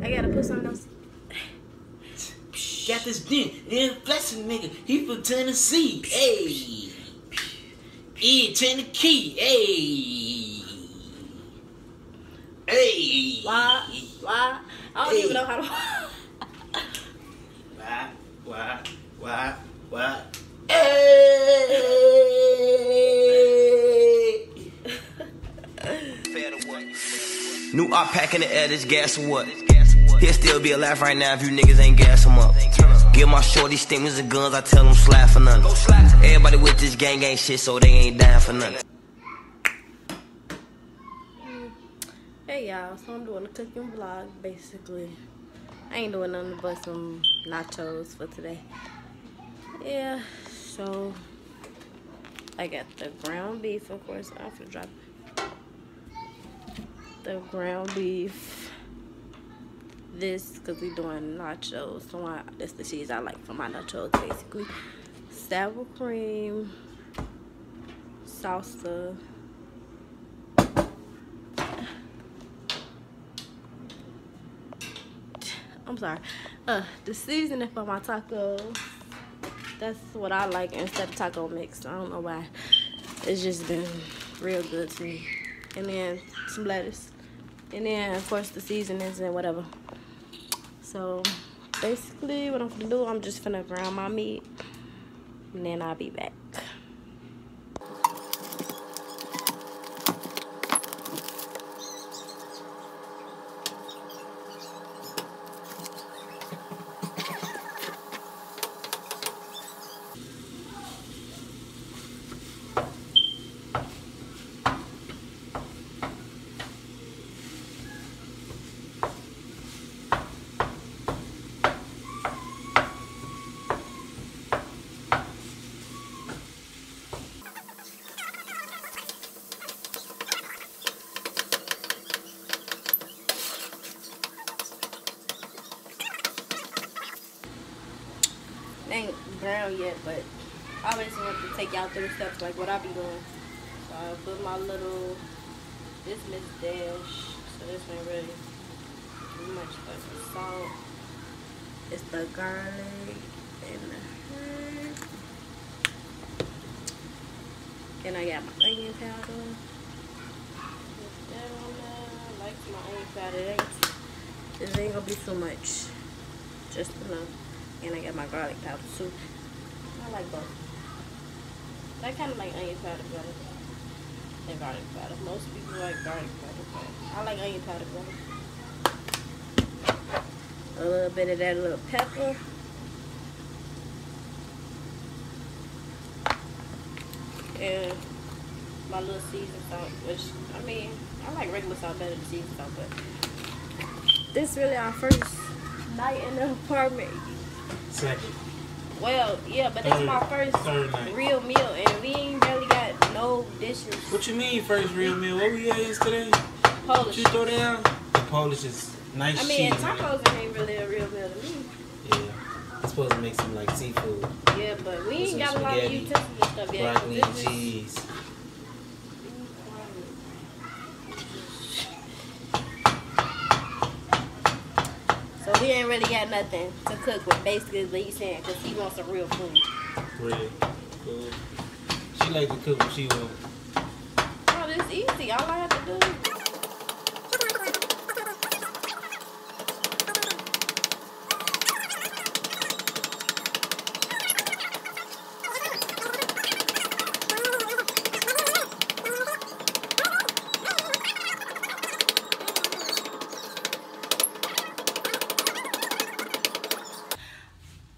I gotta put some of those. Got this then flexing nigga. He from Tennessee. Hey. Yeah, Tennessee. Hey. Hey. Why? I don't even know how to. Why? Hey. New op pack in the air, this gas or what? He'll still be alive right now if you niggas ain't gas him up. Give my shorty stingers and guns, I tell them slap for nothing. Everybody with this gang ain't shit, so they ain't dying for nothing. Hey y'all, so I'm doing a cooking vlog basically. I ain't doing nothing but some nachos for today. Yeah, so I got the ground beef, of course. I'm gonna drop the ground beef. This because we doing nachos, so that's the cheese I like for my nachos basically. Sour cream, salsa, I'm sorry, the seasoning for my tacos. That's what I like instead of taco mix. I don't know why. It's just been real good to me. And then some lettuce, and then of course the seasonings and whatever. So basically what I'm gonna do, I'm just gonna brown my meat and then I'll be back. It ain't brown yet, but I just want to take y'all through the steps like what I be doing. So I put my little, this Miss Dash, so this ain't really too much, but the salt, it's the garlic and the herb, and I got my onion powder. Put that on there. I like my onion powder. This ain't gonna be too much, just enough. And I got my garlic powder too. I like both. I kind of like onion powder better than garlic powder. Most people like garlic powder, but I like onion powder better. A little bit of that little pepper. And my little seasoned salt, which, I mean, I like regular salt better than seasoned salt, but this really our first night in the apartment. Second. Well, yeah, but it's my first real meal, and we ain't really got no dishes. What you mean first real meal? What we had yesterday? Polish. What you throw down? The Polish is nice. I mean, cheese, tacos ain't really a real meal to me. Yeah, it's supposed to make some like seafood. Yeah, but we ain't got a lot of utensils and stuff yet. Broccoli and cheese. So we ain't really got nothing to cook with, basically what he's saying, because he wants some real food. Real. Cool. She like to cook what she want. Oh, this easy. All I have to do is...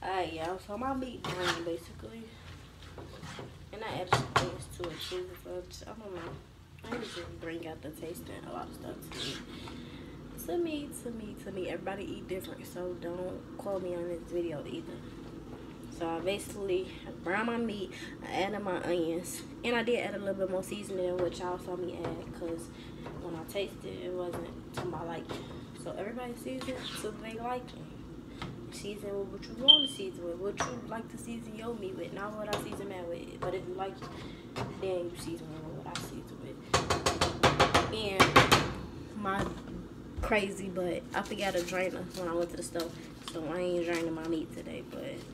Alright, y'all, so my meat brown basically, and I added some things to it too, but I don't know, I usually bring out the taste and a lot of stuff to me, everybody eat different, so don't quote me on this video either. So I basically brown my meat, I added my onions, and I did add a little bit more seasoning than what y'all saw me add, because when I tasted it wasn't to my liking. So everybody seasons so they like it. Season with what you want to season with, what you like to season your meat with, not what I season that with. But if you like it, then you season it with what I season with. And my crazy, but I forgot a drainer when I went to the store, so I ain't draining my meat today. But if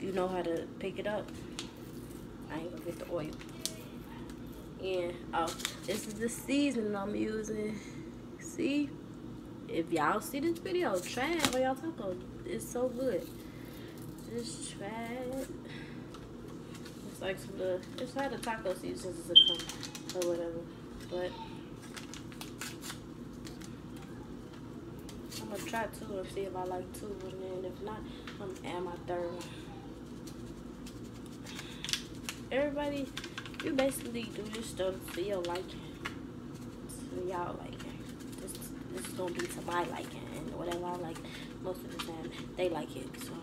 you know how to pick it up, I ain't gonna get the oil. Yeah. Oh, this is the seasoning I'm using. See, if y'all see this video, try it for y'all taco. It's so good. Just try it. It's like some little, it's how the taco seasons come or whatever. But I'm gonna try two and see if I like two, and then if not, I'm gonna add my third one. Everybody, you basically do this stuff for your liking, for y'all liking. This is gonna be to my liking, and whatever I like, most of the time they like it. So.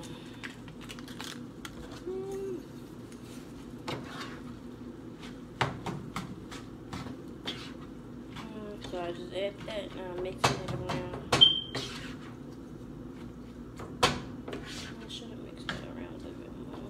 So I just add that, now I'm mixing it around. I should have mixed that around a little bit more.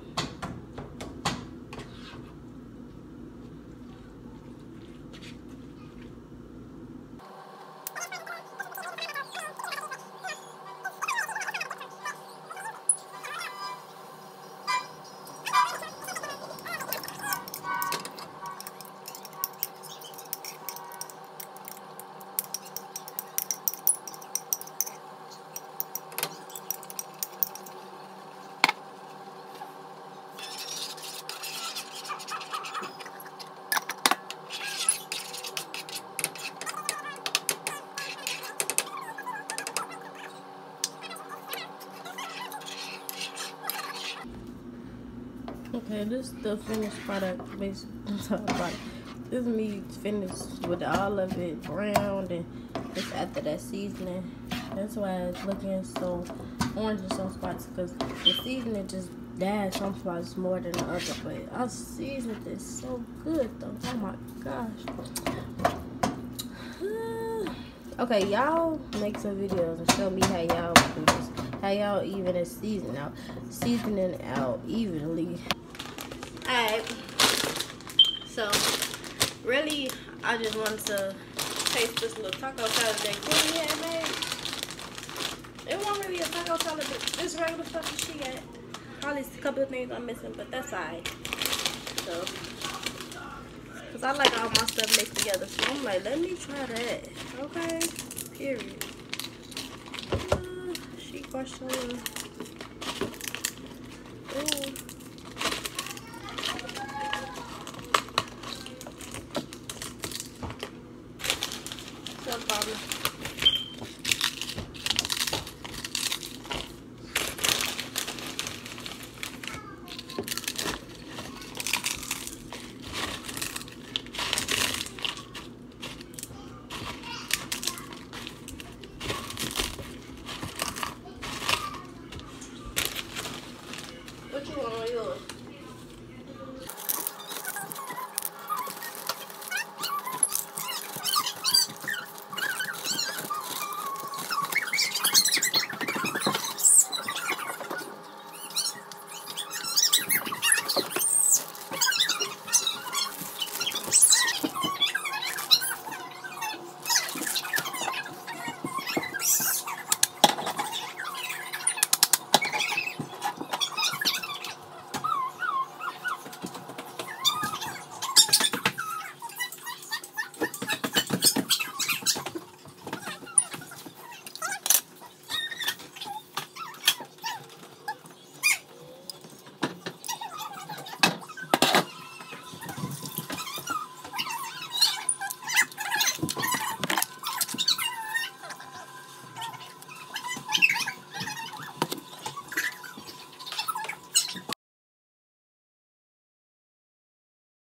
Okay, this is the finished product. Basically, this meat finished with all of it browned, and it's after that seasoning. That's why it's looking so orange in some spots, because the seasoning just died some spots more than the other. But I seasoned it so good though. Oh my gosh. Okay, y'all make some videos and show me how y'all do this. How y'all even seasoning out evenly. Alright, so really I just wanted to taste this little taco salad that Queen had made. It wasn't really a taco salad, but this regular stuff that she got. Probably a couple of things I'm missing, but that's alright. So, cause I like all my stuff mixed together, so I'm like, let me try that. Okay, period. She questioned.